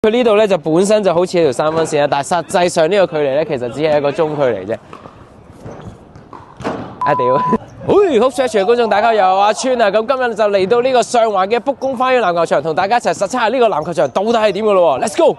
佢呢度咧就本身就好似一條3分線啦，但係實際上呢個距離咧其實只係一個中距離啫。啊屌！好 stretch 嘅觀眾大家又阿川啊，咁今日就嚟到呢個上環嘅卜公花園籃球場，同大家一齊實測下呢個籃球場到底係點嘅咯喎 ！Let's go！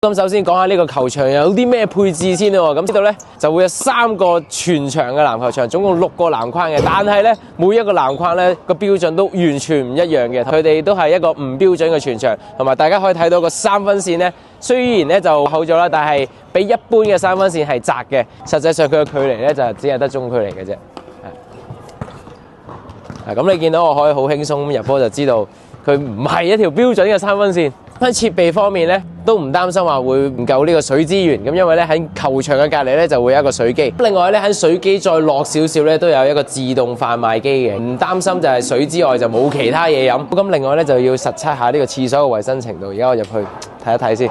咁首先講下呢個球場有啲咩配置先咯。咁呢度咧就會有3個全場嘅籃球場，總共6個籃框嘅。但係咧每一個籃框咧個標準都完全唔一樣嘅，佢哋都係一個唔標準嘅全場。同埋大家可以睇到個3分線咧，雖然咧就厚咗啦，但係比一般嘅3分線係窄嘅。實際上佢嘅距離咧就只係得中距離嘅啫。咁你見到我可以好輕鬆咁入波，就知道佢唔係一條標準嘅3分線。喺設備方面咧，都唔擔心話會唔夠呢個水資源，咁因為咧喺球場嘅隔離咧就會有一個水機。另外咧喺水機再落少少咧都有一個自動販賣機嘅，唔擔心就係水之外就冇其他嘢飲。咁另外咧就要實測下呢個廁所嘅衞生程度。而家我入去睇一睇先。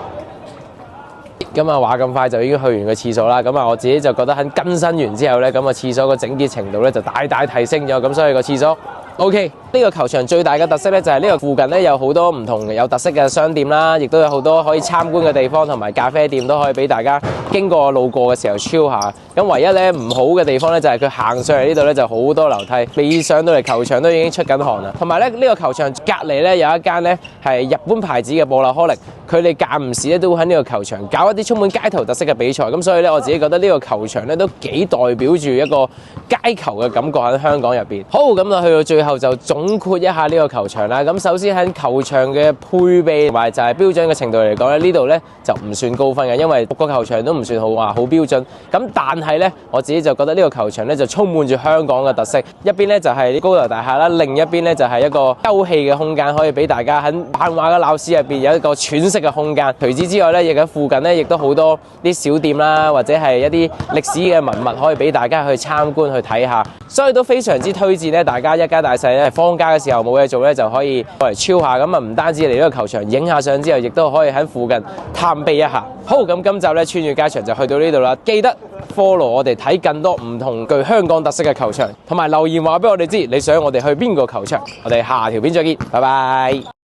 咁啊話咁快就已經去完個廁所啦。咁啊我自己就覺得喺更新完之後咧，咁個廁所個整潔程度咧就大大提升咗。咁所以個廁所 OK。呢個球場最大嘅特色咧，就係呢個附近咧有好多唔同有特色嘅商店啦，亦都有好多可以參觀嘅地方，同埋咖啡店都可以俾大家經過路過嘅時候 chill 下。咁唯一咧唔好嘅地方咧，就係佢行上嚟呢度咧就好多樓梯，未上到嚟球場都已經出緊汗啦。同埋咧呢個球場隔離咧有一間咧係日本牌子嘅布洛克力，佢哋間唔時咧都會喺呢個球場搞一啲充滿街頭特色嘅比賽。咁所以咧我自己覺得呢個球場咧都幾代表住一個街球嘅感覺喺香港入邊。好，咁就去到最後就總括一下呢個球場啦。咁首先喺球場嘅配備同埋就係標準嘅程度嚟講咧，呢度咧就唔算高分嘅，因為個球場都唔算好標準。咁但係咧，我自己就覺得呢個球場咧就充滿住香港嘅特色。一邊咧就係高樓大廈啦，另一邊咧就係一個休憩嘅空間，可以俾大家喺漫畫嘅鬧市入邊有一個喘息嘅空間。除此之外咧，亦喺附近咧亦都好多啲小店啦，或者係一啲歷史嘅文物可以俾大家去參觀去睇下。所以都非常之推薦咧，大家一家大細咧放假嘅時候冇嘢做咧，就可以過嚟 chill下。咁啊唔單止嚟呢個球場影下相之後，亦都可以喺附近探秘一下。好，咁今集咧穿越街場就去到呢度啦。記得 follow 我哋睇更多唔同具香港特色嘅球場，同埋留言話俾我哋知你想我哋去邊個球場。我哋下條片再見，拜拜。